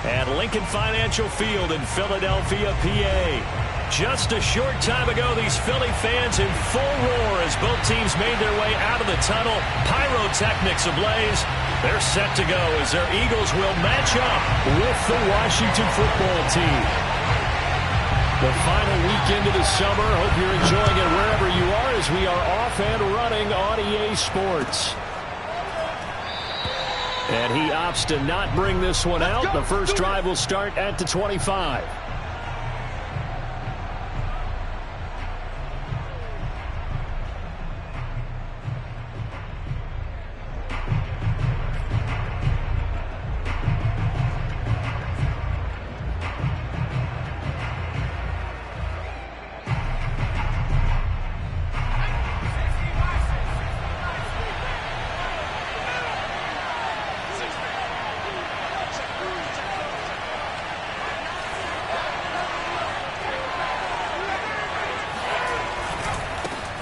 At Lincoln Financial Field in Philadelphia, PA. Just a short time ago, these Philly fans in full roar as both teams made their way out of the tunnel. Pyrotechnics ablaze. They're set to go as their Eagles will match up with the Washington football team. The final weekend of the summer. Hope you're enjoying it wherever you are as we are off and running on EA Sports. And he opts to not bring this one out. The first drive will start at the 25.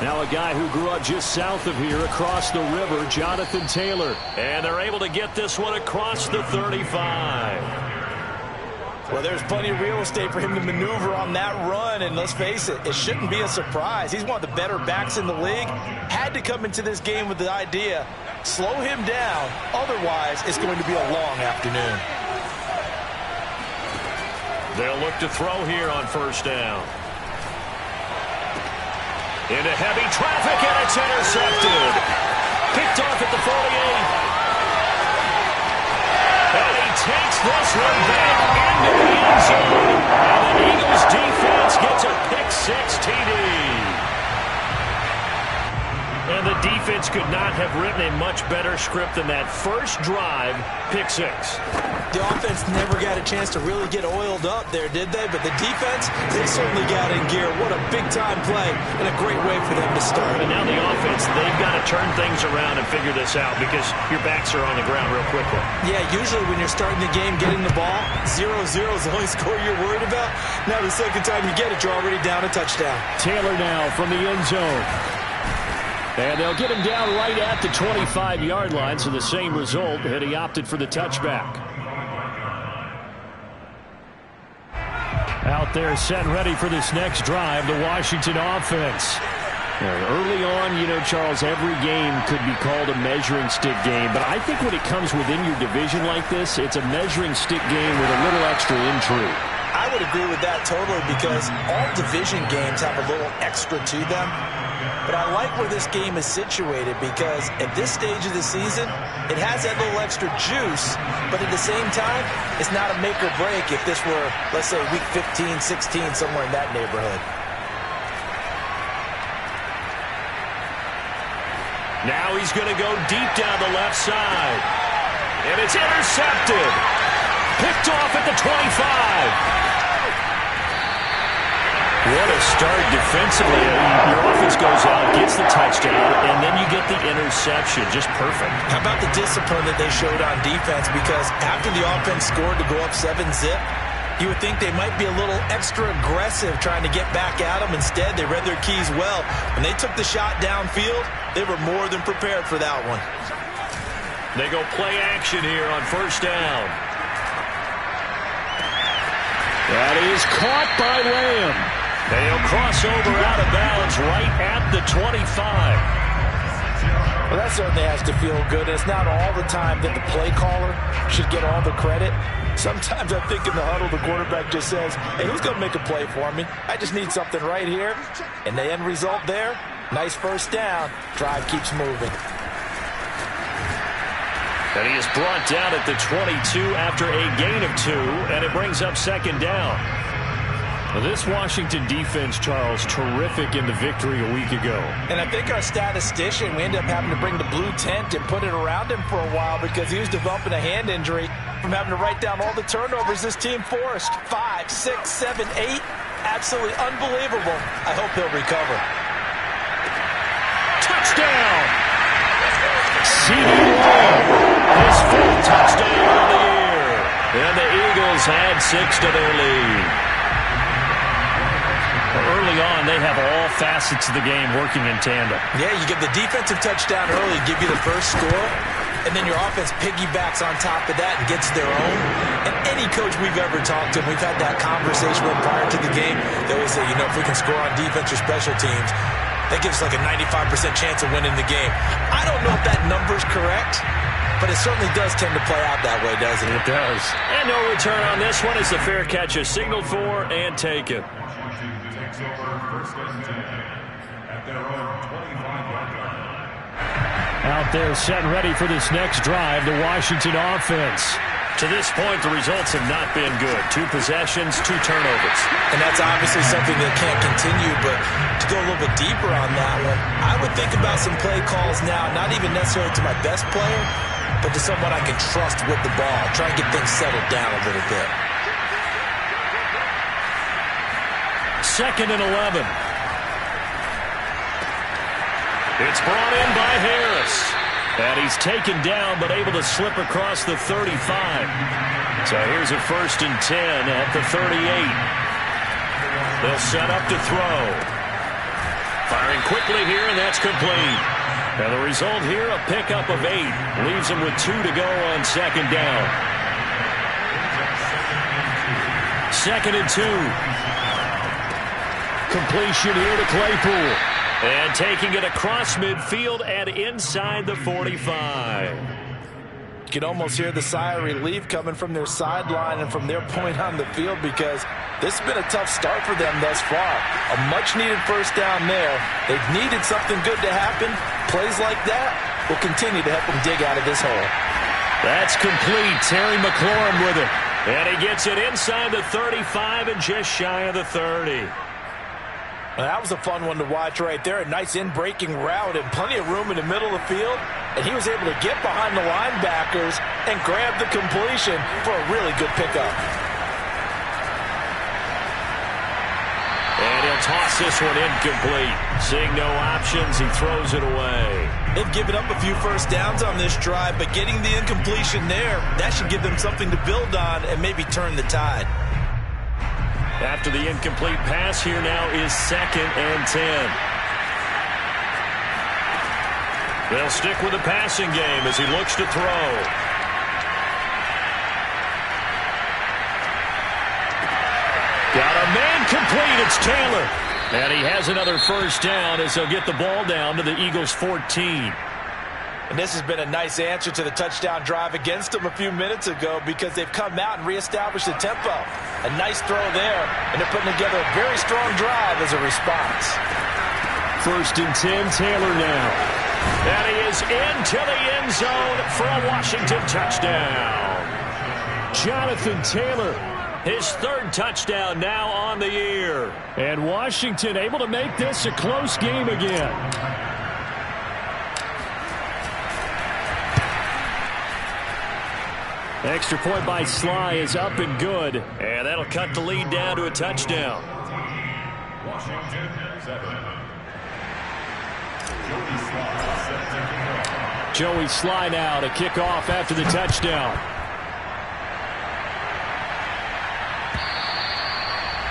Now a guy who grew up just south of here across the river, Jonathan Taylor. And they're able to get this one across the 35. Well, there's plenty of real estate for him to maneuver on that run. And let's face it, it shouldn't be a surprise. He's one of the better backs in the league. Had to come into this game with the idea, slow him down. Otherwise, it's going to be a long afternoon. They'll look to throw here on first down. Into heavy traffic, and it's intercepted. Picked off at the 48. And he takes this one back into the end zone. And the Eagles defense gets a pick-6 TD. And the defense could not have written a much better script than that first drive, pick-6. The offense never got a chance to really get oiled up there, did they? But the defense, they certainly got in gear. What a big-time play and a great way for them to start. And now the offense, they've got to turn things around and figure this out because your backs are on the ground real quickly. Yeah, usually when you're starting the game, getting the ball, 0-0 is the only score you're worried about. Now the second time you get it, you're already down a touchdown. Taylor now from the end zone. And they'll get him down right at the 25-yard line, so the same result, and he opted for the touchback. Out there set and ready for this next drive, the Washington offense. And early on, you know, Charles, every game could be called a measuring stick game, but I think when it comes within your division like this, it's a measuring stick game with a little extra intrigue. I would agree with that totally because all division games have a little extra to them. But I like where this game is situated because at this stage of the season, it has that little extra juice, but at the same time, it's not a make or break if this were, let's say, week 15, 16, somewhere in that neighborhood. Now he's going to go deep down the left side. And it's intercepted. Picked off at the 25. What a start defensively. Your offense goes out, gets the touchdown, and then you get the interception. Just perfect. How about the discipline that they showed on defense? Because after the offense scored to go up 7-zip, you would think they might be a little extra aggressive trying to get back at them. Instead, they read their keys well. When they took the shot downfield, they were more than prepared for that one. They go play action here on first down. That is caught by Lamb. They'll cross over out of bounds right at the 25. Well, that certainly has to feel good. It's not all the time that the play caller should get all the credit. Sometimes I think in the huddle, the quarterback just says, hey, who's going to make a play for me? I just need something right here. And the end result there, nice first down. Drive keeps moving. And he is brought down at the 22 after a gain of 2, and it brings up second down. Well, this Washington defense, Charles, terrific in the victory a week ago. And I think our statistician, we ended up having to bring the blue tent and put it around him for a while because he was developing a hand injury from having to write down all the turnovers this team forced. 5, 6, 7, 8. Absolutely unbelievable. I hope he'll recover. Touchdown! C.D. Lamb, his 4th touchdown of the year. And the Eagles add 6 to their lead. Early on, they have all facets of the game working in tandem. Yeah, you get the defensive touchdown early, give you the first score. and then your offense piggybacks on top of that and gets their own. And any coach we've ever talked to, we've had that conversation with prior to the game, they always say, you know, if we can score on defense or special teams, that gives us like a 95% chance of winning the game. I don't know if that number's correct, but it certainly does tend to play out that way, doesn't it? It does. And no return on this one as the fair catch is signaled for and taken. Out there set and ready for this next drive, the Washington offense. To this point, the results have not been good. 2 possessions, 2 turnovers. And that's obviously something that can't continue, but to go a little bit deeper on that one, I would think about some play calls now, not even necessarily to my best player, but to someone I can trust with the ball. Try and get things settled down a little bit. 2nd and 11. It's brought in by Harris. And he's taken down, but able to slip across the 35. So here's a 1st and 10 at the 38. They'll set up to throw. Firing quickly here, and that's complete. And the result here, a pickup of 8. Leaves him with 2 to go on 2nd down. 2nd and 2. Completion here to Claypool. And taking it across midfield and inside the 45. You can almost hear the sigh of relief coming from their sideline and from their point on the field, because this has been a tough start for them thus far. A much-needed 1st down there. They've needed something good to happen. Plays like that will continue to help them dig out of this hole. That's complete. Terry McLaurin with it. And he gets it inside the 35 and just shy of the 30. Well, that was a fun one to watch right there. A nice in-breaking route and plenty of room in the middle of the field. And he was able to get behind the linebackers and grab the completion for a really good pickup. And he'll toss this one incomplete. Seeing no options, he throws it away. They've given up a few 1st downs on this drive, but getting the incompletion there, that should give them something to build on and maybe turn the tide. After the incomplete pass, here now is 2nd and 10. They'll stick with the passing game as he looks to throw. Got a man complete. It's Taylor. And he has another 1st down as they'll get the ball down to the Eagles' 14. And this has been a nice answer to the touchdown drive against them a few minutes ago, because they've come out and reestablished the tempo. A nice throw there, and they're putting together a very strong drive as a response. 1st and 10, Taylor now. And he is into the end zone for a Washington touchdown. Jonathan Taylor, his 3rd touchdown now on the year. And Washington able to make this a close game again. Extra point by Sly is up and good. And that'll cut the lead down to a touchdown. Washington 7. Joey Sly now to kick off after the touchdown.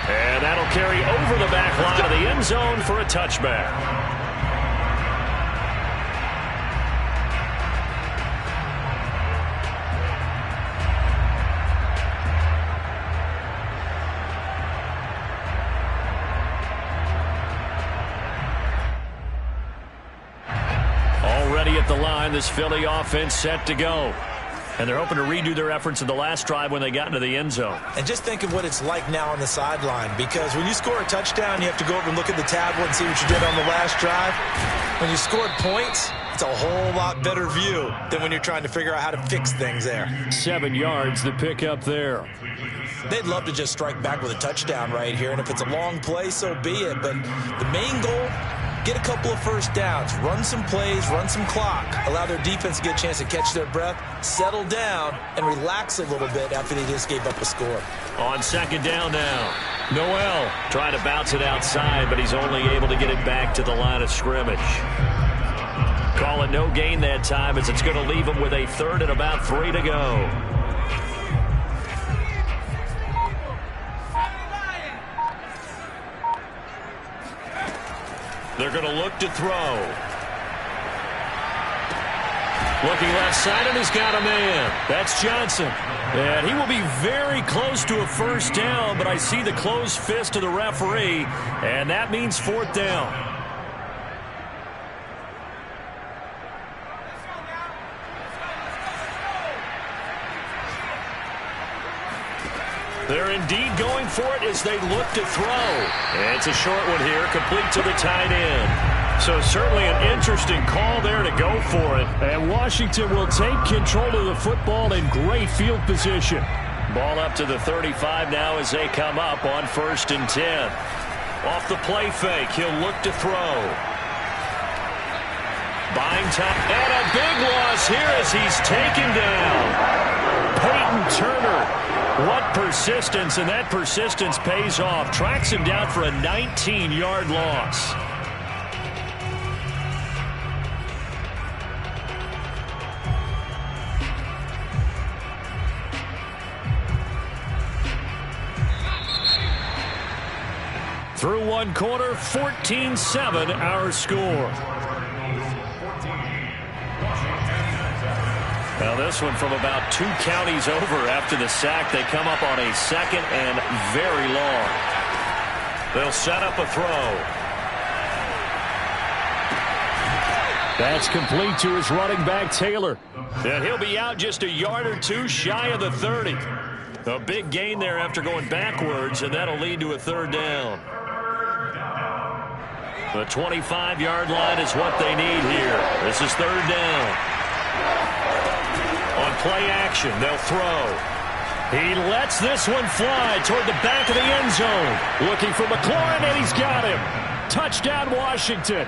And that'll carry over the back line of the end zone for a touchback. At the line, this Philly offense set to go. And they're hoping to redo their efforts in the last drive when they got into the end zone. And just think of what it's like now on the sideline, because when you score a touchdown, you have to go over and look at the tablet and see what you did on the last drive. When you scored points, it's a whole lot better view than when you're trying to figure out how to fix things there. 7 yards, the pickup there. They'd love to just strike back with a touchdown right here, and if it's a long play, so be it. But the main goal, get a couple of 1st downs, run some plays, run some clock, allow their defense to get a chance to catch their breath, settle down, and relax a little bit after they just gave up a score. On 2nd down now, Noel trying to bounce it outside, but he's only able to get it back to the line of scrimmage. Call it no gain that time, as it's going to leave him with a 3rd and about 3 to go. They're going to look to throw. Looking left side, and he's got a man. That's Johnson. And he will be very close to a first down, but I see the closed fist of the referee, and that means fourth down. They're indeed going for it as they look to throw. And it's a short one here, complete to the tight end. So certainly an interesting call there to go for it. And Washington will take control of the football in great field position. Ball up to the 35 now as they come up on 1st and 10. Off the play fake, he'll look to throw. Buying time. And a big loss here as he's taken down. Peyton Turner. What persistence, and that persistence pays off. Tracks him down for a 19-yard loss. Through one quarter, 14-7 our score. Now this one from about 2 counties over after the sack. They come up on a 2nd and very long. They'll set up a throw. That's complete to his running back, Taylor. And he'll be out just a yard or 2 shy of the 30. A big gain there after going backwards, and that'll lead to a 3rd down. The 25-yard line is what they need here. This is 3rd down. On play action, they'll throw. He lets this one fly toward the back of the end zone. Looking for McLaurin, and he's got him. Touchdown, Washington.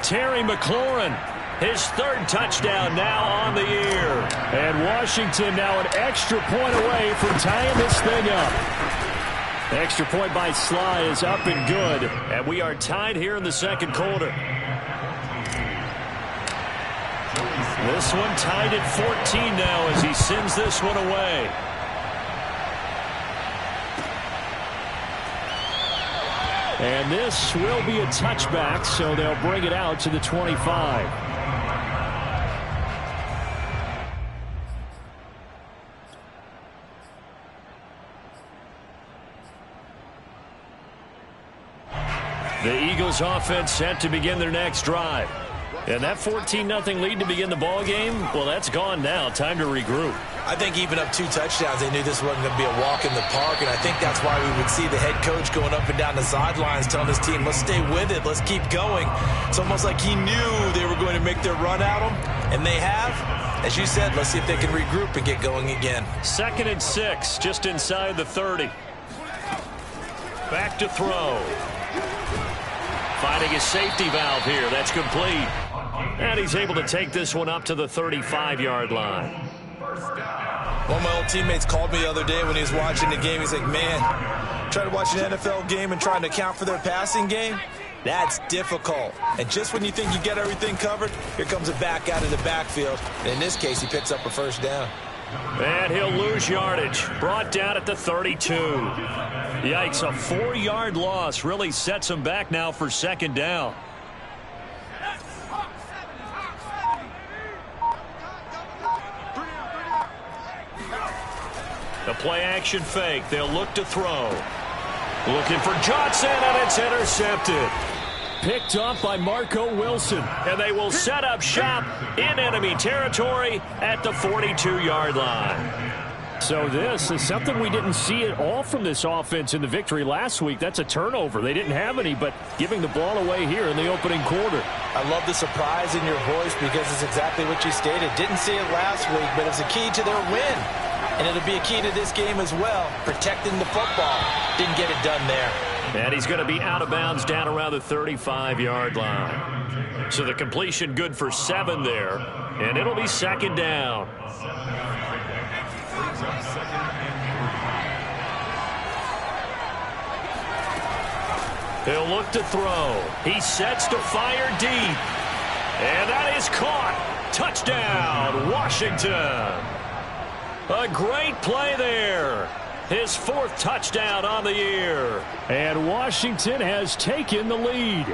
Terry McLaurin, his 3rd touchdown now on the year. And Washington now an extra point away from tying this thing up. Extra point by Sly is up and good. And we are tied here in the 2nd quarter. This one tied at 14 now as he sends this one away. And this will be a touchback, so they'll bring it out to the 25. The Eagles offense set to begin their next drive. And that 14-0 lead to begin the ball game, well, that's gone now. Time to regroup. I think even up 2 touchdowns, they knew this wasn't going to be a walk in the park, and I think that's why we would see the head coach going up and down the sidelines telling his team, let's stay with it, let's keep going. It's almost like he knew they were going to make their run at him, and they have. As you said, let's see if they can regroup and get going again. 2nd and 6, just inside the 30. Back to throw. Finding his safety valve here. That's complete. And he's able to take this one up to the 35-yard line. One of my old teammates called me the other day when he was watching the game. He's like, man, trying to watch an NFL game and trying to account for their passing game, that's difficult. And just when you think you get everything covered, here comes a back out of the backfield. And in this case, he picks up a 1st down. And he'll lose yardage. Brought down at the 32. Yikes, a 4-yard loss really sets him back now for 2nd down. The play action fake. They'll look to throw. Looking for Johnson, and it's intercepted. Picked up by Marco Wilson, and they will set up shop in enemy territory at the 42-yard line. So this is something we didn't see at all from this offense in the victory last week. That's a turnover. They didn't have any, but giving the ball away here in the opening quarter. I love the surprise in your voice because it's exactly what you stated. Didn't see it last week, but it's a key to their win. And it'll be a key to this game as well, protecting the football. Didn't get it done there. And he's going to be out of bounds down around the 35-yard line. So the completion good for 7 there, and it'll be 2nd down. He'll look to throw. He sets to fire deep. And that is caught. Touchdown, Washington. A great play there. His 4th touchdown on the year. And Washington has taken the lead.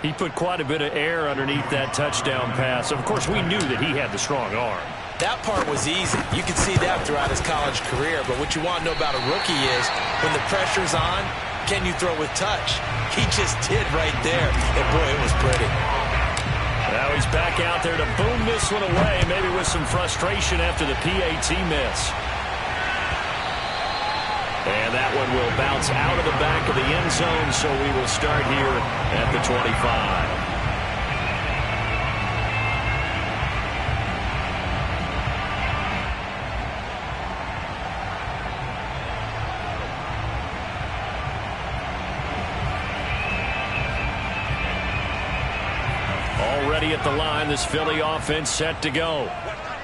He put quite a bit of air underneath that touchdown pass. Of course, we knew that he had the strong arm. That part was easy. You can see that throughout his college career. But what you want to know about a rookie is when the pressure's on, can you throw with touch? He just did right there. And, boy, it was pretty. Now he's back out there to boom this one away, maybe with some frustration after the PAT miss. And that one will bounce out of the back of the end zone, so we will start here at the 25. Already at the line, this Philly offense set to go.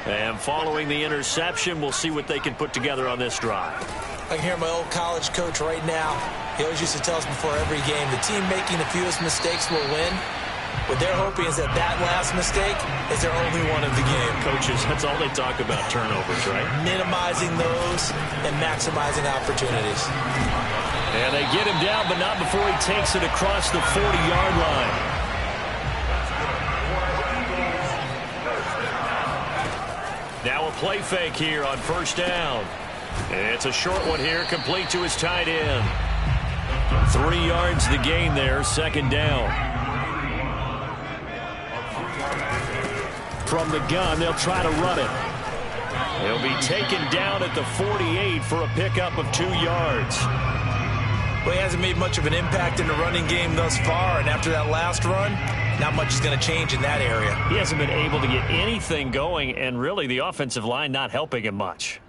And following the interception, we'll see what they can put together on this drive. I can hear my old college coach right now. He always used to tell us before every game, the team making the fewest mistakes will win. What they're hoping is that last mistake is their only one of the game. Coaches, that's all they talk about, turnovers, right? Minimizing those and maximizing opportunities. And they get him down, but not before he takes it across the 40-yard line. Now a play fake here on first down. It's a short one here, complete to his tight end. 3 yards the gain there, second down. From the gun, they'll try to run it. He'll be taken down at the 48 for a pickup of 2 yards. Well, he hasn't made much of an impact in the running game thus far, and after that last run, not much is going to change in that area. He hasn't been able to get anything going, and really the offensive line not helping him much.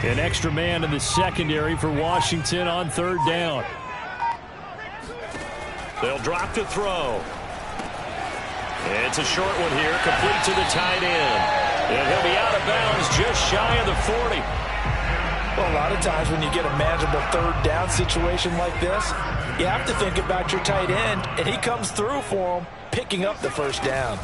An extra man in the secondary for Washington on third down. They'll drop to throw. It's a short one here, complete to the tight end. And he'll be out of bounds just shy of the 40. Well, a lot of times when you get a manageable third down situation like this, you have to think about your tight end, and he comes through for him, picking up the first down.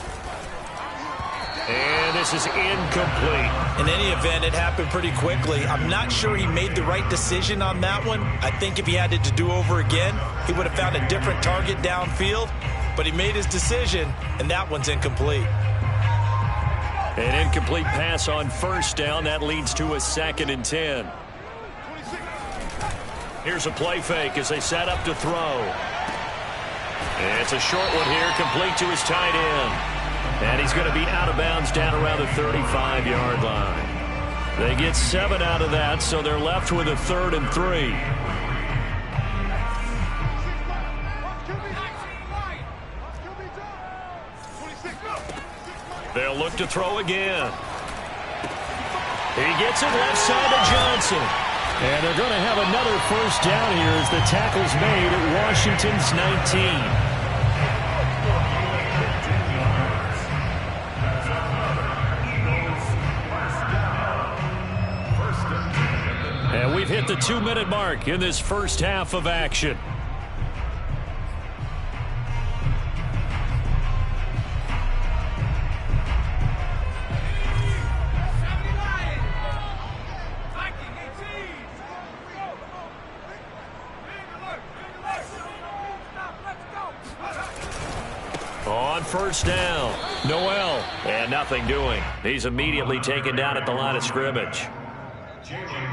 And this is incomplete. In any event, it happened pretty quickly. I'm not sure he made the right decision on that one. I think if he had it to do over again, he would have found a different target downfield. But he made his decision, and that one's incomplete. An incomplete pass on first down. That leads to a 2nd and 10. Here's a play fake as they set up to throw. It's a short one here, complete to his tight end. And he's going to be out of bounds down around the 35-yard line. They get 7 out of that, so they're left with a 3rd and 3. They'll look to throw again. He gets it left side to Johnson. And they're going to have another first down here as the tackle's made at Washington's 19. And we've hit the 2-minute mark in this first half of action. On first down, Noel, and nothing doing. He's immediately taken down at the line of scrimmage.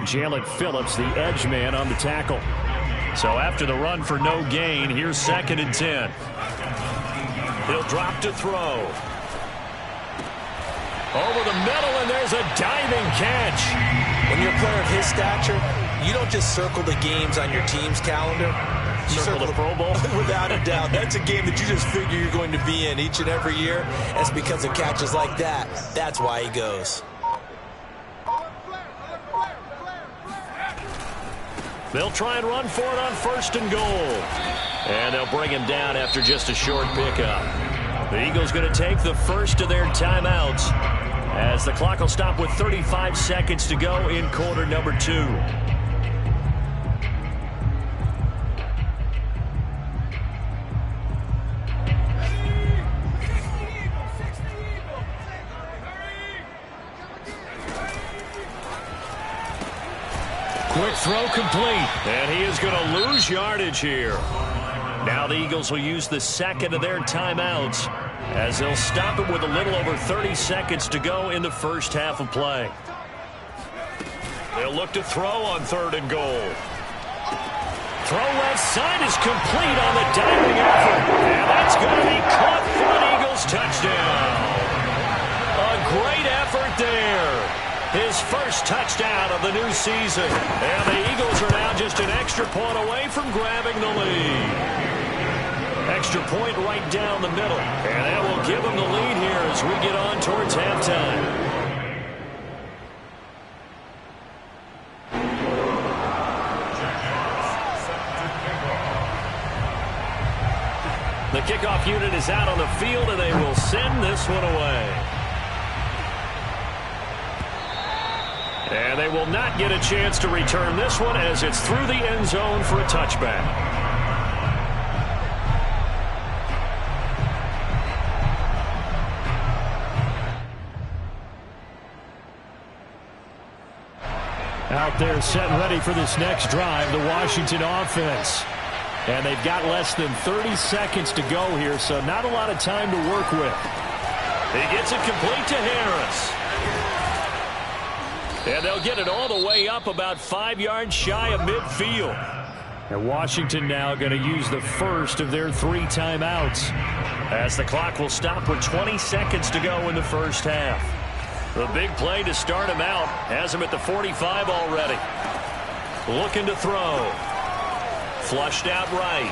Jalen Phillips, the edge man, on the tackle. So after the run for no gain, here's 2nd and 10. He'll drop to throw. Over the middle, and there's a diving catch. When you're a player of his stature, you don't just circle the games on your team's calendar. You circle the Pro Bowl? Without a doubt. That's a game that you just figure you're going to be in each and every year. That's because of catches like that. That's why he goes. They'll try and run for it on 1st and goal. And they'll bring him down after just a short pickup. The Eagles going to take the first of their timeouts as the clock will stop with 35 seconds to go in quarter number 2. Quick throw complete. And he is going to lose yardage here. Now the Eagles will use the second of their timeouts as they'll stop it with a little over 30 seconds to go in the first half of play. They'll look to throw on 3rd and goal. Throw left side is complete on the diving effort. And that's going to be caught for an Eagles touchdown. A great effort there. His first touchdown of the new season. And the Eagles are now just an extra point away from grabbing the lead. Extra point right down the middle. And that will give them the lead here as we get on towards halftime. The kickoff unit is out on the field, and they will send this one away. And they will not get a chance to return this one as it's through the end zone for a touchback. Out there set and ready for this next drive, the Washington offense. And they've got less than 30 seconds to go here, so not a lot of time to work with. He gets it complete to Harris. And they'll get it all the way up about 5 yards shy of midfield. And Washington now going to use the first of their 3 timeouts, as the clock will stop with 20 seconds to go in the first half. The big play to start him out has him at the 45 already. Looking to throw. Flushed out right.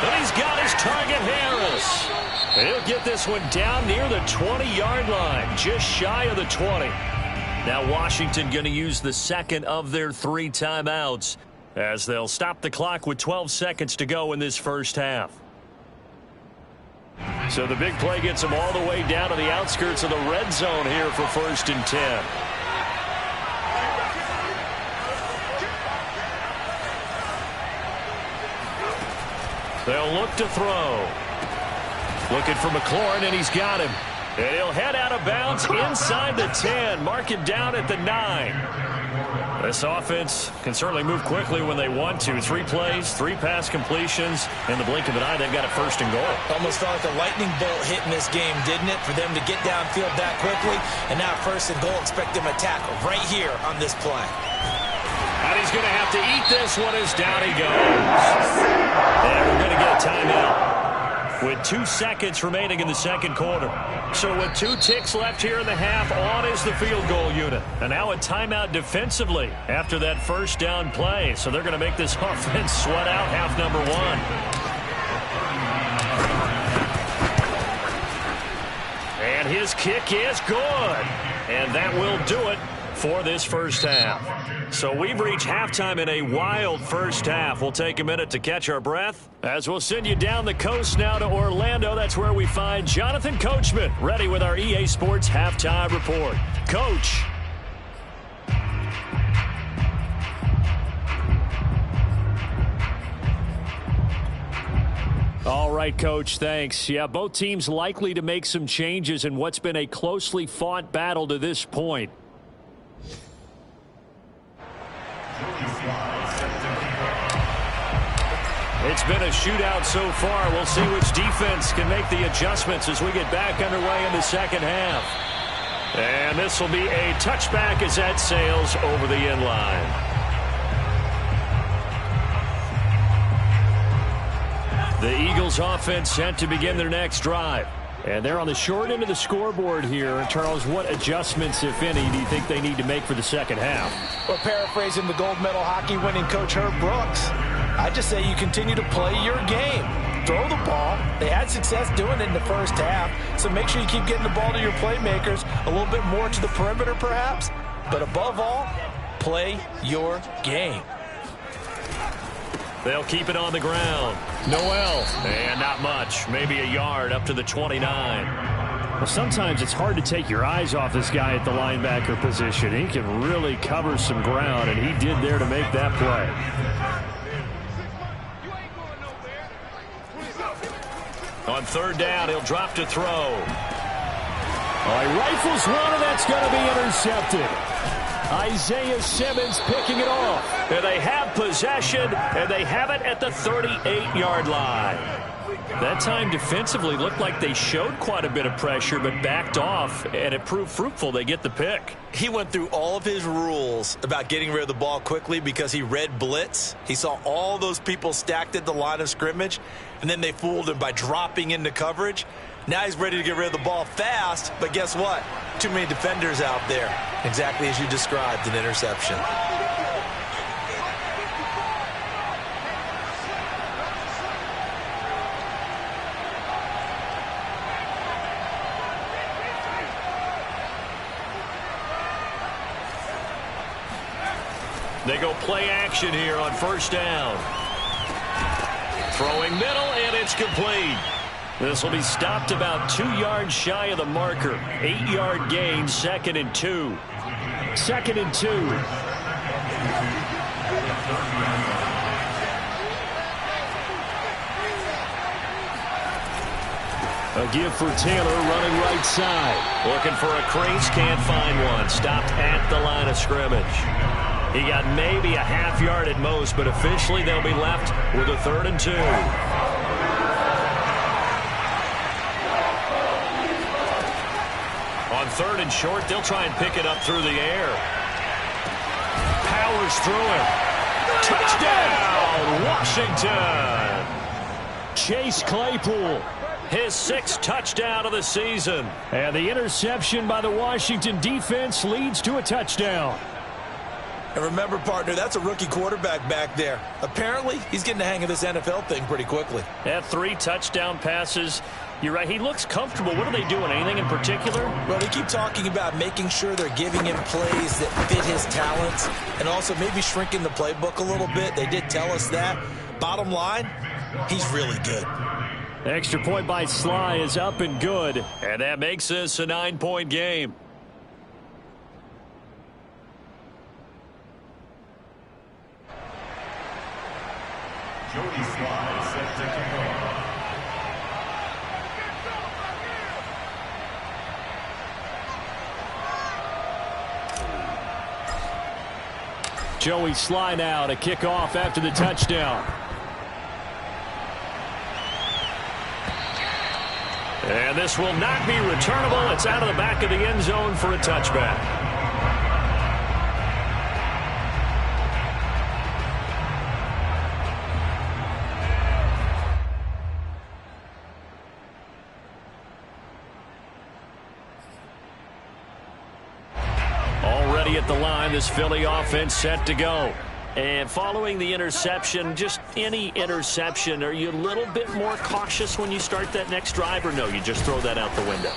And he's got his target, Harris. He'll get this one down near the 20-yard line, just shy of the 20. Now Washington going to use the second of their 3 timeouts as they'll stop the clock with 12 seconds to go in this first half. So the big play gets them all the way down to the outskirts of the red zone here for 1st and 10. They'll look to throw. Looking for McLaurin, and he's got him. And he'll head out of bounds inside the 10. Mark him down at the 9. This offense can certainly move quickly when they want to. 3 plays, 3 pass completions. In the blink of an eye, they've got a 1st and goal. Almost felt like a lightning bolt hitting this game, didn't it? For them to get downfield that quickly. And now 1st and goal, expect them to tackle right here on this play. And he's going to have to eat this one as down he goes. And we're going to get a timeout with 2 seconds remaining in the second quarter. So with 2 ticks left here in the half, on is the field goal unit. And now a timeout defensively after that first down play. So they're going to make this offense sweat out half number 1. And his kick is good. And that will do it for this first half. So we've reached halftime in a wild first half. We'll take a minute to catch our breath as we'll send you down the coast now to Orlando. That's where we find Jonathan Coachman ready with our EA Sports halftime report. Coach. All right, Coach, thanks. Yeah, both teams likely to make some changes in what's been a closely fought battle to this point. It's been a shootout so far. We'll see which defense can make the adjustments as we get back underway in the second half. And this will be a touchback as that sails over the end line. The Eagles offense set to begin their next drive. And they're on the short end of the scoreboard here. Charles, what adjustments, if any, do you think they need to make for the second half? Well, paraphrasing the gold medal hockey winning coach Herb Brooks, I just say you continue to play your game. Throw the ball. They had success doing it in the first half, so make sure you keep getting the ball to your playmakers, a little bit more to the perimeter perhaps, but above all, play your game. They'll keep it on the ground. Noel, and not much, maybe a yard up to the 29. Well, sometimes it's hard to take your eyes off this guy at the linebacker position. He can really cover some ground, and he did there to make that play. On 3rd down, he'll drop to throw. Oh, he rifles one, and that's going to be intercepted. Isaiah Simmons picking it off. And they have possession, and they have it at the 38-yard line. That time defensively looked like they showed quite a bit of pressure but backed off, and it proved fruitful. They get the pick. He went through all of his rules about getting rid of the ball quickly because he read blitz. He saw all those people stacked at the line of scrimmage, and then they fooled him by dropping into coverage. Now he's ready to get rid of the ball fast, but guess what? Too many defenders out there. Exactly as you described, an interception. They go play action here on first down. Throwing middle, and it's complete. This will be stopped about 2 yards shy of the marker. 8-yard gain, 2nd and 2. 2nd and 2. A give for Taylor running right side. Looking for a crease, can't find one. Stopped at the line of scrimmage. He got maybe a half yard at most, but officially they'll be left with a 3rd and 2. On 3rd and short, they'll try and pick it up through the air. Powers through it. Touchdown, Washington. Chase Claypool, his 6th touchdown of the season. And the interception by the Washington defense leads to a touchdown. And remember, partner, that's a rookie quarterback back there. Apparently, he's getting the hang of this NFL thing pretty quickly. Had 3 touchdown passes. You're right, he looks comfortable. What are they doing? Anything in particular? Well, they keep talking about making sure they're giving him plays that fit his talents and also maybe shrinking the playbook a little bit. They did tell us that. Bottom line, he's really good. Extra point by Sly is up and good. And that makes this a 9-point game. Jody Sly set to kick off. Joey Sly now to kick off after the touchdown. And this will not be returnable. It's out of the back of the end zone for a touchback. At the line, this Philly offense set to go. And following the interception, just any interception, are you a little bit more cautious when you start that next drive, or no, you just throw that out the window?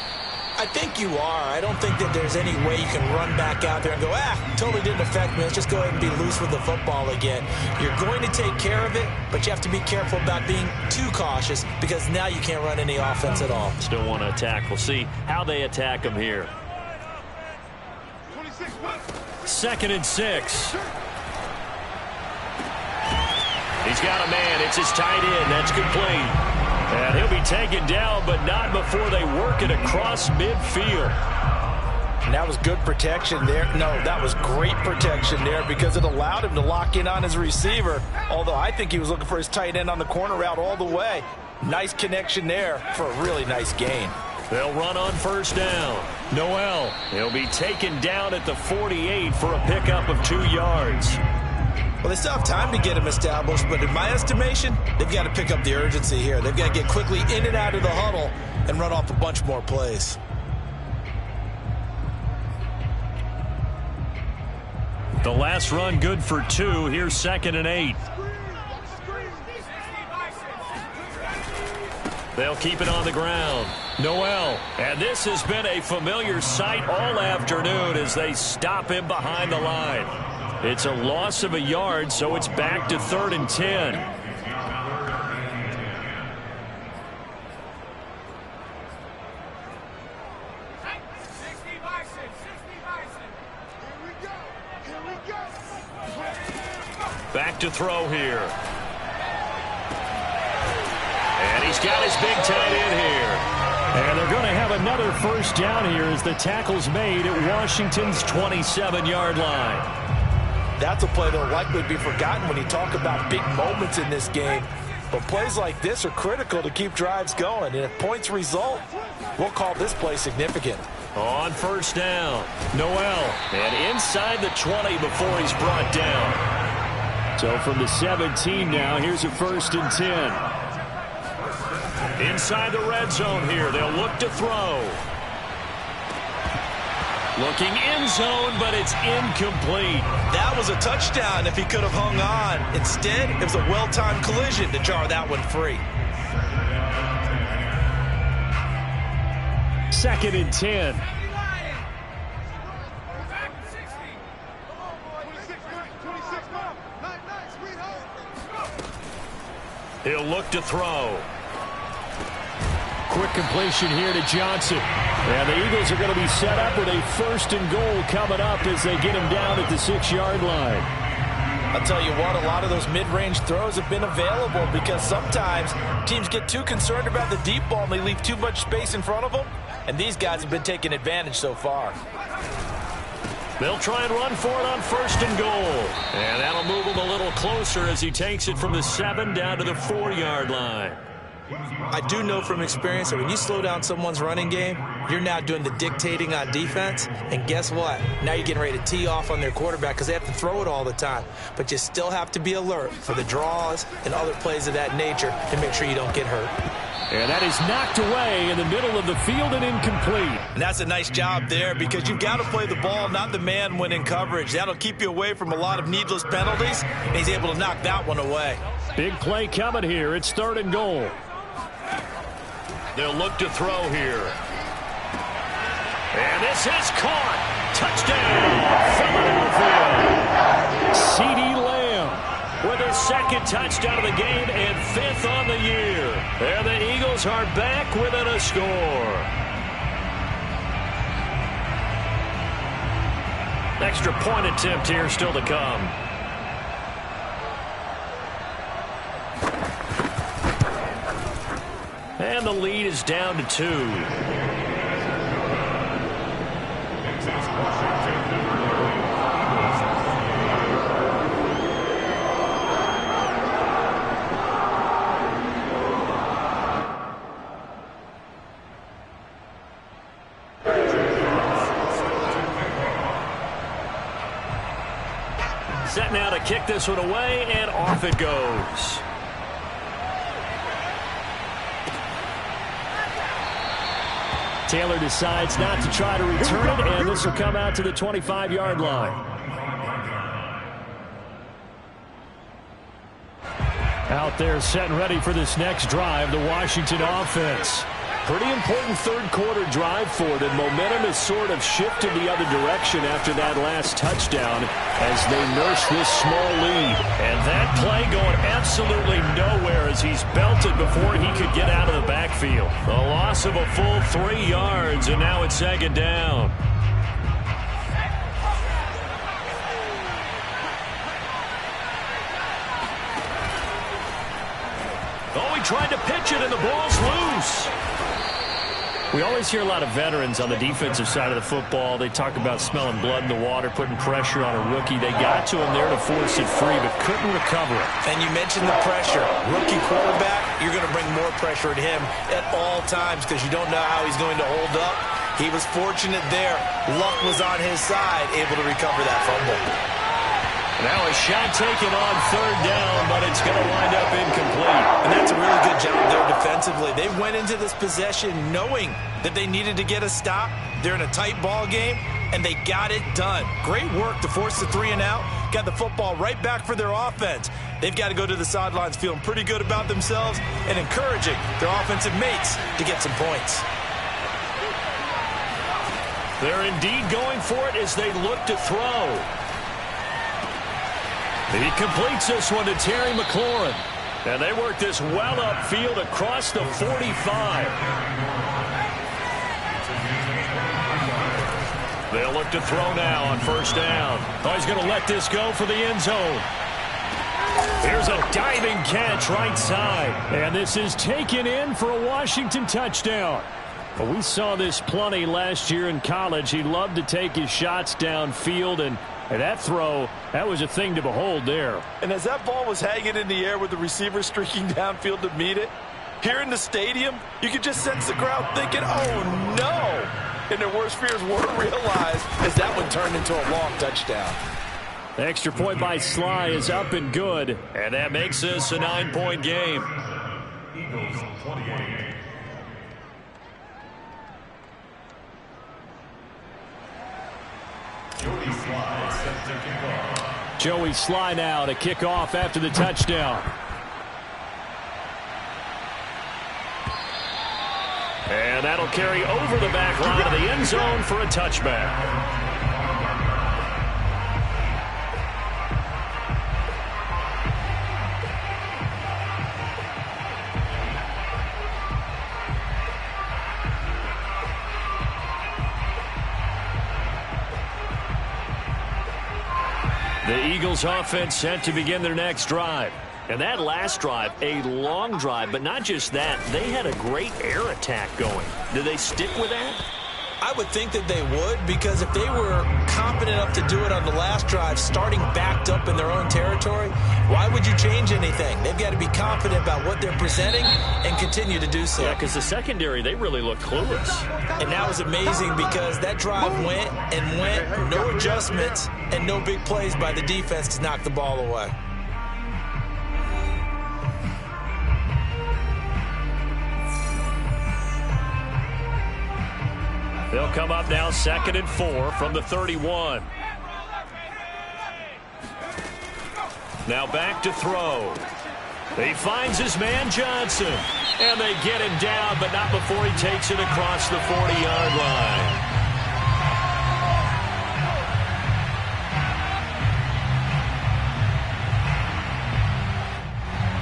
I think you are. I don't think that there's any way you can run back out there and go, totally didn't affect me. Let's just go ahead and be loose with the football again. You're going to take care of it, but you have to be careful about being too cautious because now you can't run any offense at all. Still want to attack. We'll see how they attack them here. 2nd and 6. He's got a man. It's his tight end. That's complete. And he'll be taken down, but not before they work it across midfield. And that was good protection there. No, that was great protection there because it allowed him to lock in on his receiver, although I think he was looking for his tight end on the corner route all the way. Nice connection there for a really nice gain. They'll run on first down. Noel, he'll be taken down at the 48 for a pickup of 2 yards. Well, they still have time to get him established, but in my estimation, they've got to pick up the urgency here. They've got to get quickly in and out of the huddle and run off a bunch more plays. The last run good for 2. Here's 2nd and 8. They'll keep it on the ground. Noel, and this has been a familiar sight all afternoon as they stop him behind the line. It's a loss of a yard, so it's back to 3rd and 10. Back to throw here. And he's got his big tight end here. And they're going to have another first down here as the tackle's made at Washington's 27-yard line. That's a play that will likely be forgotten when you talk about big moments in this game. But plays like this are critical to keep drives going. And if points result, we'll call this play significant. On first down, Noel. And inside the 20 before he's brought down. So from the 17 now, here's a 1st and 10. Inside the red zone here, they'll look to throw. Looking end zone, but it's incomplete. That was a touchdown if he could have hung on. Instead, it was a well-timed collision to jar that one free. 2nd and 10. He'll look to throw. Quick completion here to Johnson. And the Eagles are going to be set up with a 1st and goal coming up as they get him down at the 6-yard line. I'll tell you what, a lot of those mid-range throws have been available because sometimes teams get too concerned about the deep ball and they leave too much space in front of them. And these guys have been taking advantage so far. They'll try and run for it on 1st and goal. And that'll move him a little closer as he takes it from the 7 down to the 4-yard line. I do know from experience that when you slow down someone's running game, you're now doing the dictating on defense. And guess what? Now you're getting ready to tee off on their quarterback because they have to throw it all the time. But you still have to be alert for the draws and other plays of that nature to make sure you don't get hurt. And that is knocked away in the middle of the field and incomplete. And that's a nice job there because you've got to play the ball, not the man when in coverage. That'll keep you away from a lot of needless penalties, and he's able to knock that one away. Big play coming here. It's 3rd and goal. They'll look to throw here. And this is caught. Touchdown, Philadelphia. CeeDee Lamb with his 2nd touchdown of the game and 5th on the year. And the Eagles are back within a score. Extra point attempt here still to come. And the lead is down to 2. Set now to kick this one away, and off it goes. Taylor decides not to try to return it, and this will come out to the 25-yard line. Out there set and ready for this next drive, the Washington offense. Pretty important 3rd quarter drive for them. Momentum has sort of shifted the other direction after that last touchdown as they nurse this small lead. And that play going absolutely nowhere as he's belted before he could get out of the backfield. A loss of a full 3 yards, and now it's 2nd down. Oh, he tried to pitch it, and the ball's loose. We always hear a lot of veterans on the defensive side of the football. They talk about smelling blood in the water, putting pressure on a rookie. They got to him there to force it free, but couldn't recover it. And you mentioned the pressure. Rookie quarterback, you're going to bring more pressure at him at all times because you don't know how he's going to hold up. He was fortunate there. Luck was on his side, able to recover that fumble. Now a shot taken on 3rd down, but it's going to wind up incomplete. And that's a really good job there defensively. They went into this possession knowing that they needed to get a stop. They're in a tight ball game, and they got it done. Great work to force the 3 and out. Got the football right back for their offense. They've got to go to the sidelines feeling pretty good about themselves and encouraging their offensive mates to get some points. They're indeed going for it as they look to throw. He completes this one to Terry McLaurin. And they work this well upfield across the 45. They'll look to throw now on 1st down. Oh, he's going to let this go for the end zone. Here's a diving catch right side. And this is taken in for a Washington touchdown. Well, we saw this plenty last year in college. He loved to take his shots downfield, and that throw, that was a thing to behold there. And as that ball was hanging in the air with the receiver streaking downfield to meet it, here in the stadium, you could just sense the crowd thinking, oh, no. And their worst fears weren't realized as that one turned into a long touchdown. The extra point by Sly is up and good. And that makes this a 9-point game. Eagles 28. Joey Sly set to kick off. Joey Sly now to kick off after the touchdown. And that'll carry over the back line of the end zone for a touchback. The Eagles offense set to begin their next drive. And that last drive, a long drive, but not just that. They had a great air attack going. Did they stick with that? I would think that they would, because if they were confident enough to do it on the last drive, starting backed up in their own territory, why would you change anything? They've got to be confident about what they're presenting and continue to do so. Yeah, because the secondary, they really look clueless. And that was amazing because that drive went and went, no adjustments, and no big plays by the defense to knock the ball away. They'll come up now 2nd and 4 from the 31. Now back to throw. He finds his man Johnson. And they get him down, but not before he takes it across the 40-yard line.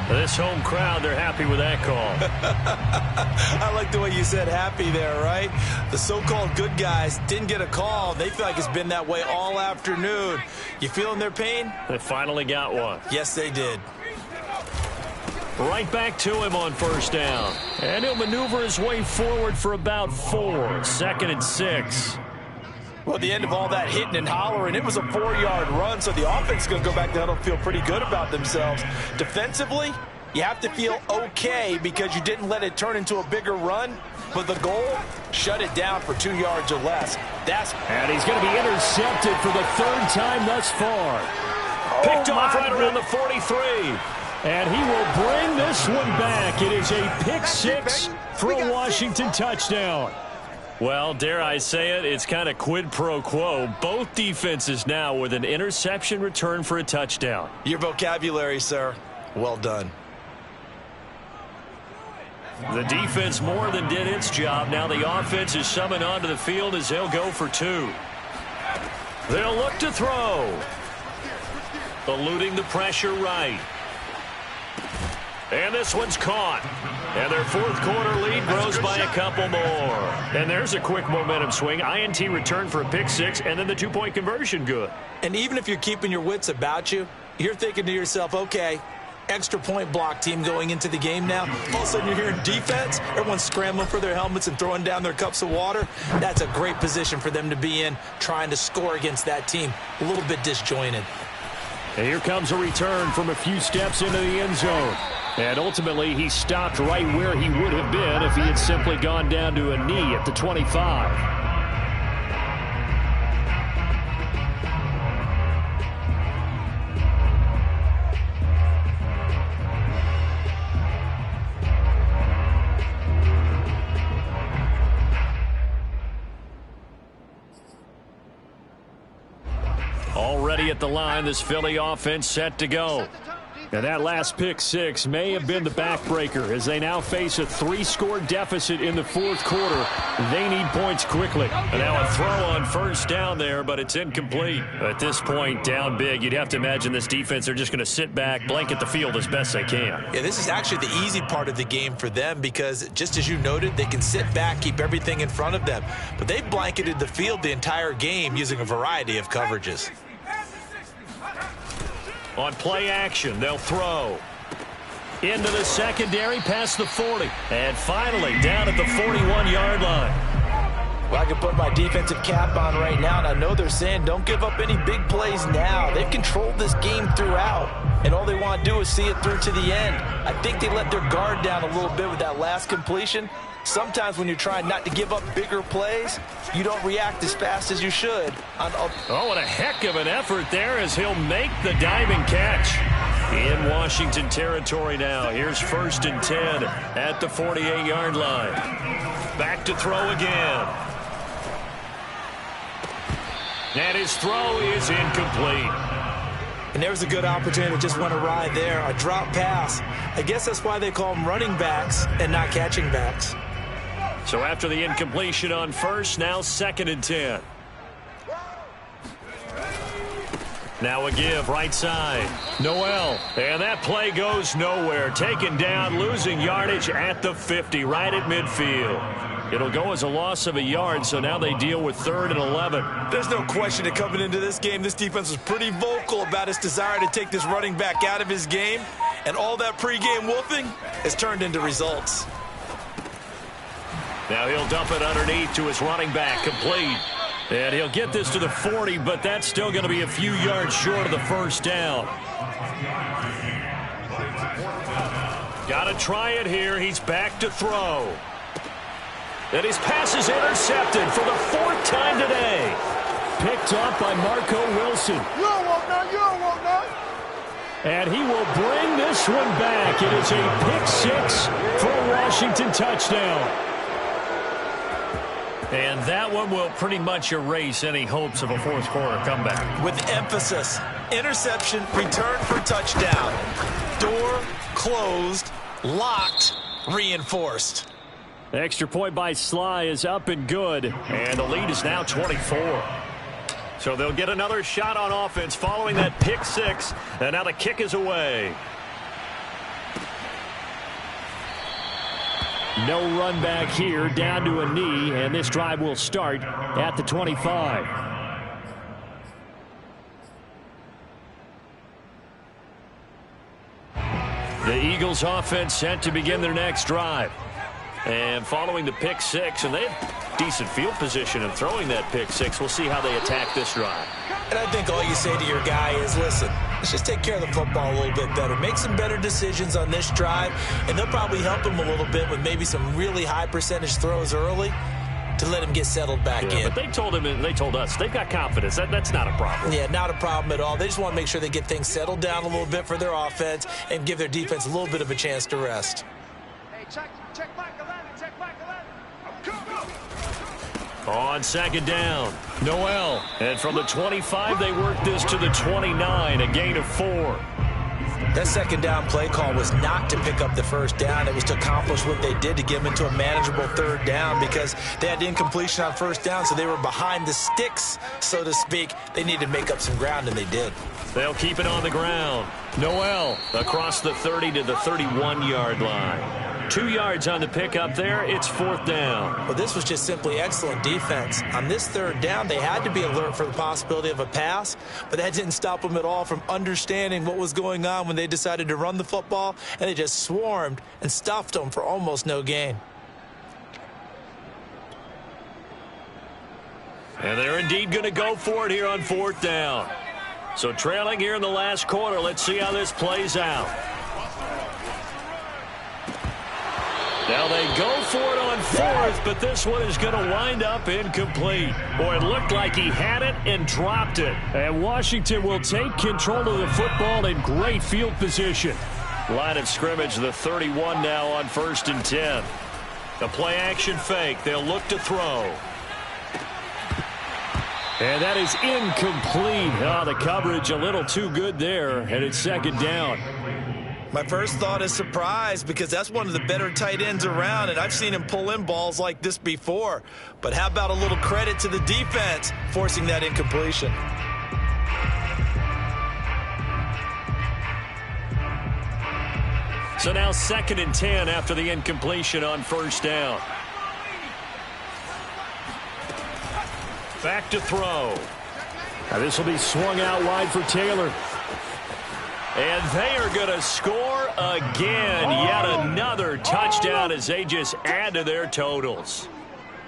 This home crowd, they're happy with that call. I like the way you said happy there, right? The so-called good guys didn't get a call. They feel like it's been that way all afternoon. You feeling their pain? They finally got one. Yes, they did. Right back to him on first down. And he'll maneuver his way forward for about 4. 2nd and 6. Well, at the end of all that hitting and hollering, it was a 4-yard run, so the offense is going to go back down and feel pretty good about themselves. Defensively, you have to feel okay because you didn't let it turn into a bigger run, but the goal, shut it down for 2 yards or less. And he's going to be intercepted for the 3rd time thus far. Picked off right around the 43. And he will bring this one back. It is a pick 6 for a Washington touchdown. Well, dare I say it, it's kind of quid pro quo. Both defenses now with an interception return for a touchdown. Your vocabulary, sir. Well done. The defense more than did its job. Now the offense is summoned onto the field as they'll go for 2. They'll look to throw. Eluding the pressure right. And this one's caught. And their 4th quarter lead grows by a couple more. And there's a quick momentum swing. INT return for a pick 6, and then the 2-point conversion good. And even if you're keeping your wits about you, you're thinking to yourself, okay, extra point block team going into the game now. All of a sudden you're hearing defense. Everyone's scrambling for their helmets and throwing down their cups of water. That's a great position for them to be in, trying to score against that team. A little bit disjointed. And here comes a return from a few steps into the end zone. And ultimately, he stopped right where he would have been if he had simply gone down to a knee at the 25. Already at the line, this Philly offense set to go. And that last pick 6 may have been the backbreaker as they now face a 3-score deficit in the 4th quarter. They need points quickly. And now a throw on first down there, but it's incomplete. At this point, down big, you'd have to imagine this defense, they're just going to sit back, blanket the field as best they can. Yeah, this is actually the easy part of the game for them because, just as you noted, they can sit back, keep everything in front of them. But they've blanketed the field the entire game using a variety of coverages. On play action, they'll throw. Into the secondary, past the 40. And finally, down at the 41-yard line. Well, I can put my defensive cap on right now, and I know they're saying don't give up any big plays now. They've controlled this game throughout, and all they want to do is see it through to the end. I think they let their guard down a little bit with that last completion. Sometimes when you're trying not to give up bigger plays, you don't react as fast as you should. Oh, what a heck of an effort there as he'll make the diving catch. In Washington territory now. Here's 1st and 10 at the 48-yard line. Back to throw again. And his throw is incomplete. And there's a good opportunity to just went awry there. A drop pass. I guess that's why they call them running backs and not catching backs. So after the incompletion on 1st, now 2nd and 10. Now a give, right side. Noel, and that play goes nowhere. Taken down, losing yardage at the 50, right at midfield. It'll go as a loss of a yard, so now they deal with 3rd and 11. There's no question that coming into this game, this defense was pretty vocal about its desire to take this running back out of his game, and all that pregame wolfing has turned into results. Now he'll dump it underneath to his running back, complete. And he'll get this to the 40, but that's still going to be a few yards short of the 1st down. Got to try it here. He's back to throw. And his pass is intercepted for the 4th time today. Picked up by Marco Wilson. You don't want none. You don't want none. And he will bring this one back. It is a pick-6 for a Washington touchdown. And that one will pretty much erase any hopes of a 4th quarter comeback. With emphasis, interception, return for touchdown. Door closed, locked, reinforced. The extra point by Sly is up and good. And the lead is now 24. So they'll get another shot on offense following that pick-6. And now the kick is away. No run back here, down to a knee, and this drive will start at the 25. The Eagles offense set to begin their next drive. And following the pick-6, and they have decent field position in throwing that pick-6. We'll see how they attack this drive. And I think all you say to your guy is, listen, let's just take care of the football a little bit better. Make some better decisions on this drive, and they'll probably help him a little bit with maybe some really high percentage throws early to let him get settled back in. But they told him, and they told us, they've got confidence. That's not a problem. Yeah, not a problem at all. They just want to make sure they get things settled down a little bit for their offense and give their defense a little bit of a chance to rest. Hey, check back 11. Check back 11. Go. On 2nd down, Noel. And from the 25, they work this to the 29, a gain of 4. That 2nd down play call was not to pick up the 1st down. It was to accomplish what they did to get them into a manageable 3rd down because they had incompletion on 1st down, so they were behind the sticks, so to speak. They needed to make up some ground, and they did. They'll keep it on the ground. Noel across the 30 to the 31-yard line. 2 yards on the pickup there. It's 4th down. Well, this was just simply excellent defense. On this 3rd down, they had to be alert for the possibility of a pass, but that didn't stop them at all from understanding what was going on when they decided to run the football, and they just swarmed and stuffed them for almost no gain. And they're indeed going to go for it here on 4th down. So trailing here in the last quarter, let's see how this plays out. Now they go for it on 4th, but this one is going to wind up incomplete. Boy, it looked like he had it and dropped it. And Washington will take control of the football in great field position. Line of scrimmage, the 31 now on 1st and 10. The play action fake. They'll look to throw. And that is incomplete. Oh, the coverage a little too good there, and it's 2nd down. My first thought is surprise because that's one of the better tight ends around, and I've seen him pull in balls like this before. But how about a little credit to the defense forcing that incompletion? So now 2nd and 10 after the incompletion on 1st down. Back to throw. Now this will be swung out wide for Taylor. And they are going to score again. Yet another touchdown as they just add to their totals.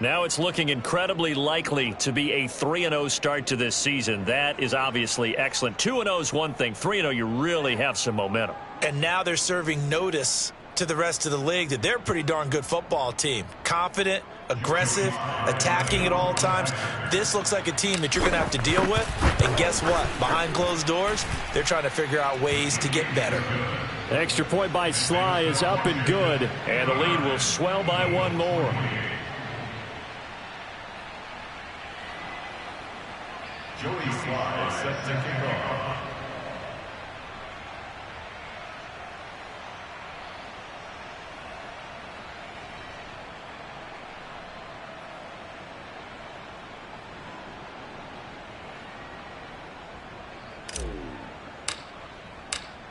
Now it's looking incredibly likely to be a 3-0 start to this season. That is obviously excellent. 2-0 is one thing. 3-0, you really have some momentum. And now they're serving notice to the rest of the league that they're a pretty darn good football team. Confident, aggressive, attacking at all times. This looks like a team that you're going to have to deal with. And guess what? Behind closed doors, they're trying to figure out ways to get better. Extra point by Sly is up and good. And the lead will swell by one more. Joey Sly set to kick off.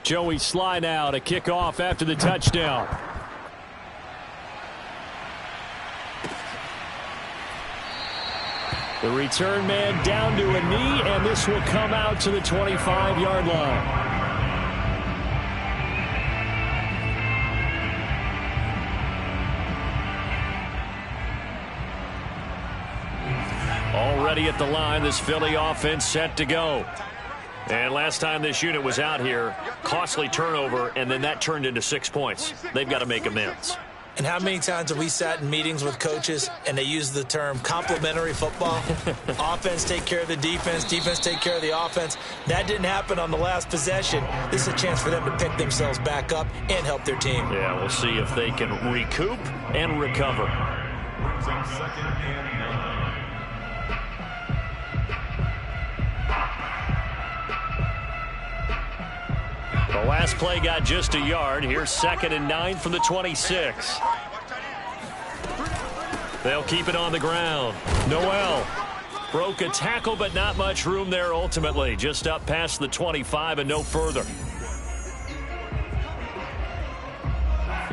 Joey Sly now to kick off after the touchdown. The return man down to a knee, and this will come out to the 25-yard line. Already at the line, this Philly offense set to go. And last time this unit was out here, costly turnover, and then that turned into 6 points. They've got to make amends. And how many times have we sat in meetings with coaches and they use the term complementary football? Offense take care of the defense, defense take care of the offense. That didn't happen on the last possession. This is a chance for them to pick themselves back up and help their team. Yeah, we'll see if they can recoup and recover. Brings up 2nd and 9. The last play got just a yard. Here's 2nd and 9 from the 26. They'll keep it on the ground. Noel broke a tackle, but not much room there ultimately. Just up past the 25 and no further.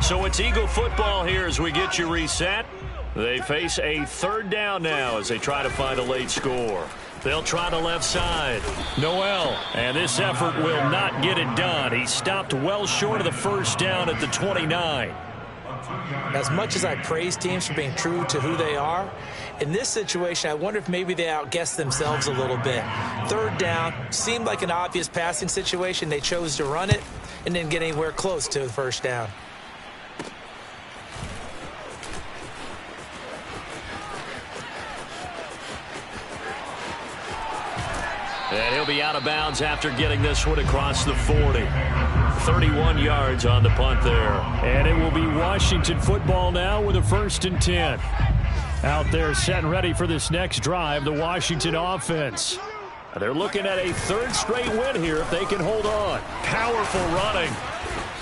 So it's Eagle football here as we get you reset. They face a 3rd down now as they try to find a late score. They'll try the left side. Noel, and this effort will not get it done. He stopped well short of the 1st down at the 29. As much as I praise teams for being true to who they are, in this situation, I wonder if maybe they outguessed themselves a little bit. 3rd down seemed like an obvious passing situation. They chose to run it and didn't get anywhere close to the 1st down. And he'll be out of bounds after getting this one across the 40. 31 yards on the punt there. And it will be Washington football now with a 1st and 10. Out there set and ready for this next drive, the Washington offense. They're looking at a 3rd straight win here if they can hold on. Powerful running.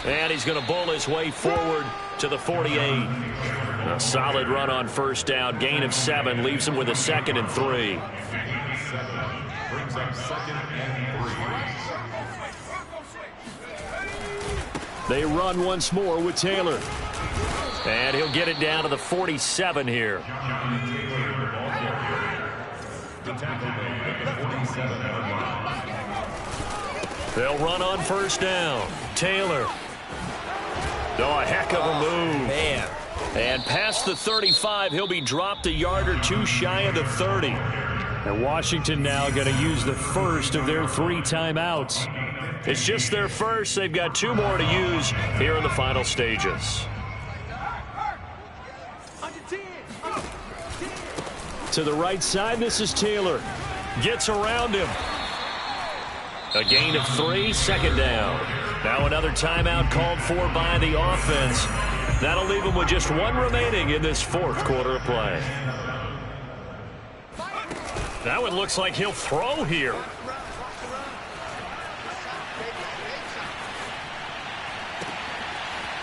And he's going to bowl his way forward to the 48. A solid run on 1st down. Gain of 7 leaves him with a 2nd and 3. Brings up 2nd and 3. They run once more with Taylor. And he'll get it down to the 47 here. The tackle made at the 47-yard line. They'll run on 1st down. Taylor. Oh, a heck of a move. Man. And past the 35, he'll be dropped a yard or 2 shy of the 30. And Washington now going to use the 1st of their 3 timeouts. It's just their 1st. They've got 2 more to use here in the final stages. To the right side, this is Taylor. Gets around him. A gain of 3, 2nd down. Now another timeout called for by the offense. That'll leave them with just 1 remaining in this 4th quarter of play. That one looks like he'll throw here.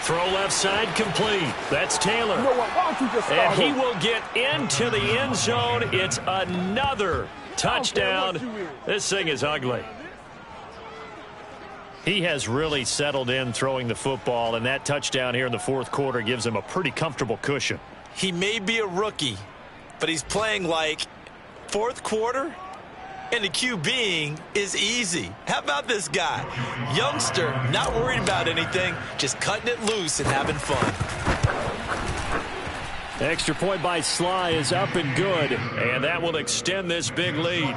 Throw left side complete. That's Taylor. You know what? Why don't you just start And he him? will get into the end zone. It's another touchdown. This thing is ugly. He has really settled in throwing the football, and that touchdown here in the 4th quarter gives him a pretty comfortable cushion. He may be a rookie, but he's playing like 4th quarter. And the QBing is easy. How about this guy? Youngster, not worried about anything, just cutting it loose and having fun. Extra point by Sly is up and good, and that will extend this big lead.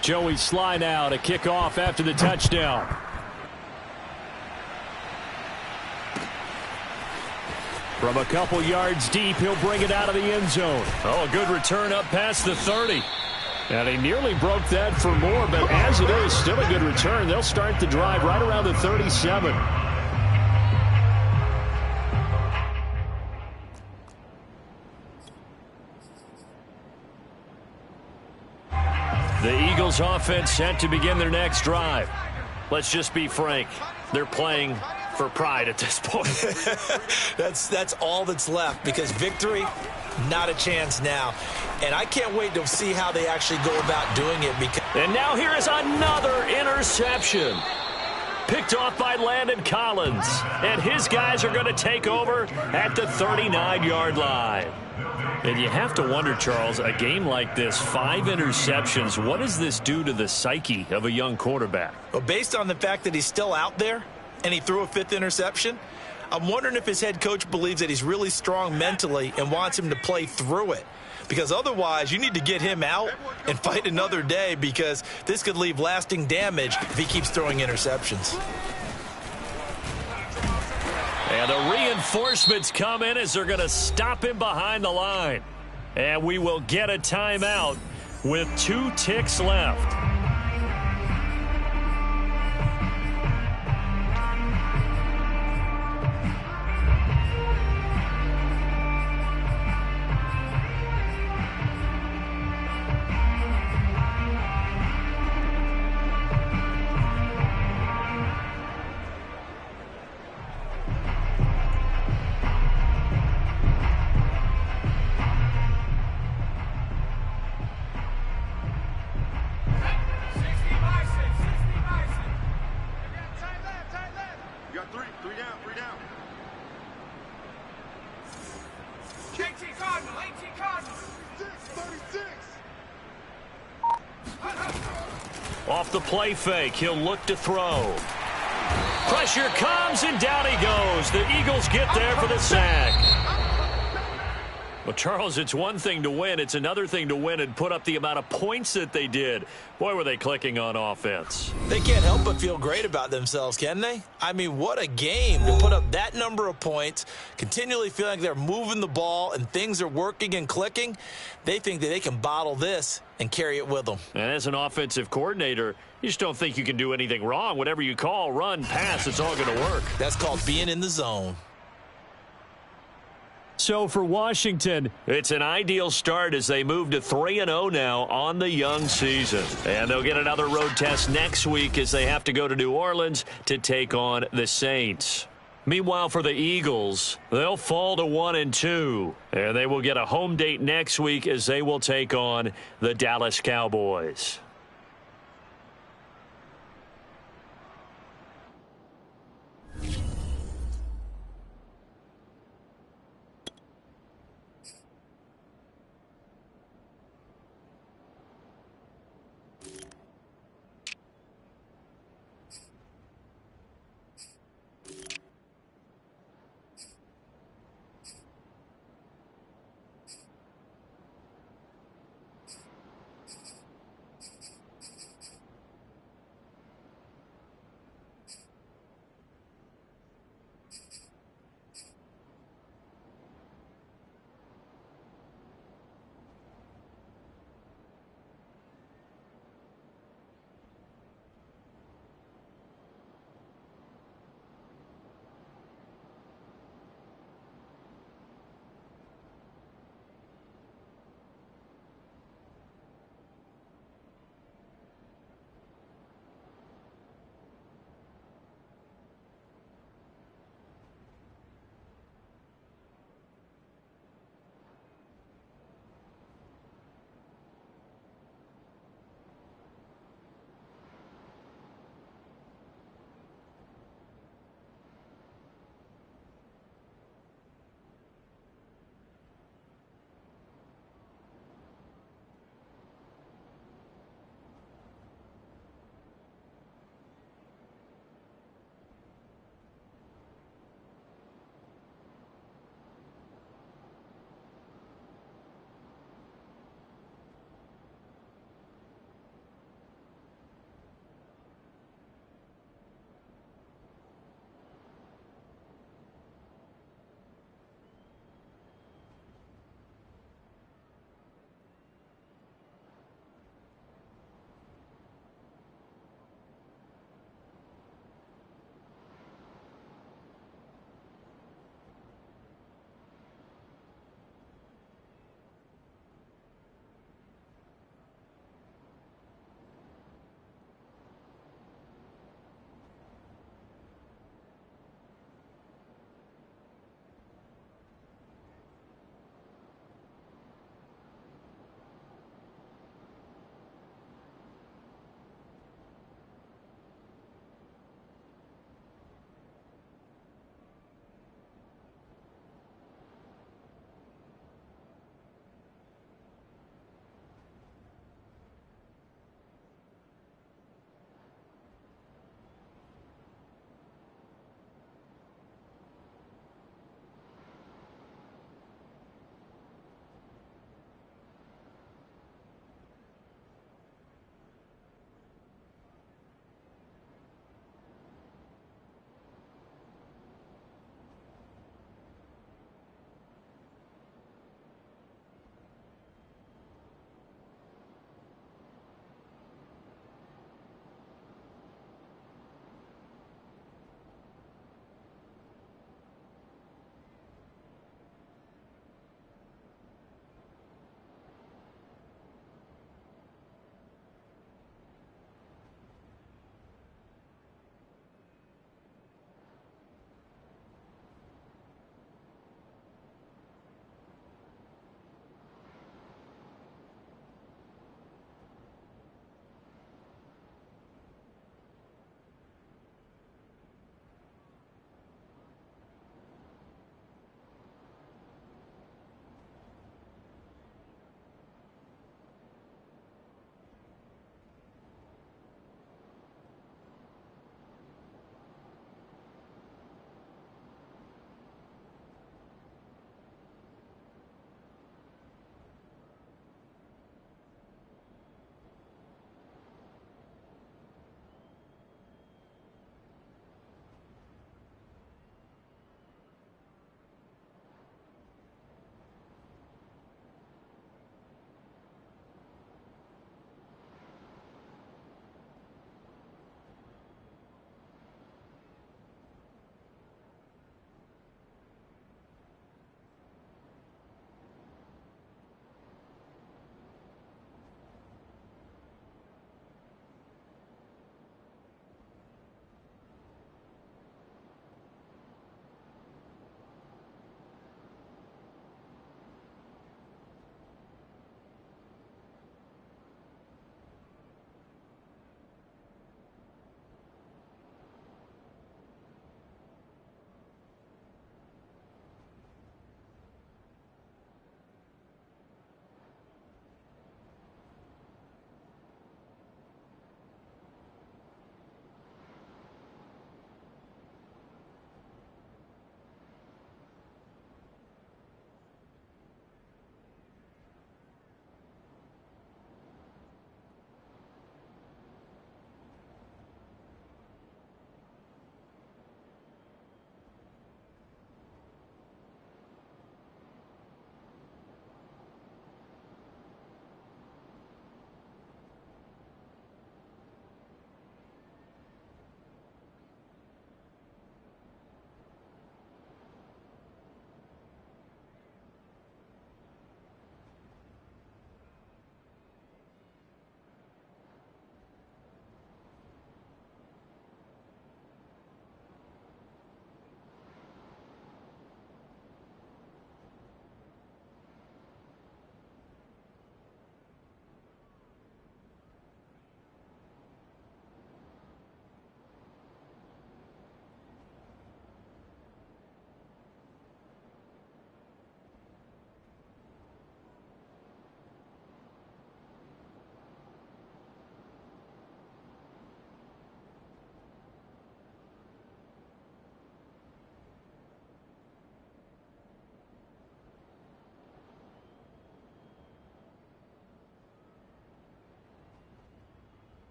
Joey Sly now to kick off after the touchdown. From a couple yards deep, he'll bring it out of the end zone. Oh, a good return up past the 30. And he nearly broke that for more, but as it is, still a good return. They'll start the drive right around the 37. The Eagles offense set to begin their next drive. Let's just be frank. They're playing for pride at this point. That's all that's left, because victory, not a chance now. And I can't wait to see how they actually go about doing it. And now here is another interception. Picked off by Landon Collins. And his guys are going to take over at the 39-yard line. And you have to wonder, Charles, a game like this, 5 interceptions, what does this do to the psyche of a young quarterback? Well, based on the fact that he's still out there and he threw a 5th interception, I'm wondering if his head coach believes that he's really strong mentally and wants him to play through it. Because otherwise, you need to get him out and fight another day, because this could leave lasting damage if he keeps throwing interceptions. And the reinforcements come in as they're going to stop him behind the line. And we will get a timeout with 2 ticks left. Off the play fake, he'll look to throw. Pressure comes, and down he goes. The Eagles get there for the sack. Well, Charles, it's one thing to win. It's another thing to win and put up the amount of points that they did. Boy, were they clicking on offense. They can't help but feel great about themselves, can they? I mean, what a game to put up that number of points, continually feeling like they're moving the ball and things are working and clicking. They think that they can bottle this and carry it with them. And as an offensive coordinator, you just don't think you can do anything wrong. Whatever you call, run, pass, it's all going to work. That's called being in the zone. So for Washington, it's an ideal start as they move to 3-0 now on the young season. And they'll get another road test next week as they have to go to New Orleans to take on the Saints. Meanwhile, for the Eagles, they'll fall to 1-2. And they will get a home date next week as they will take on the Dallas Cowboys.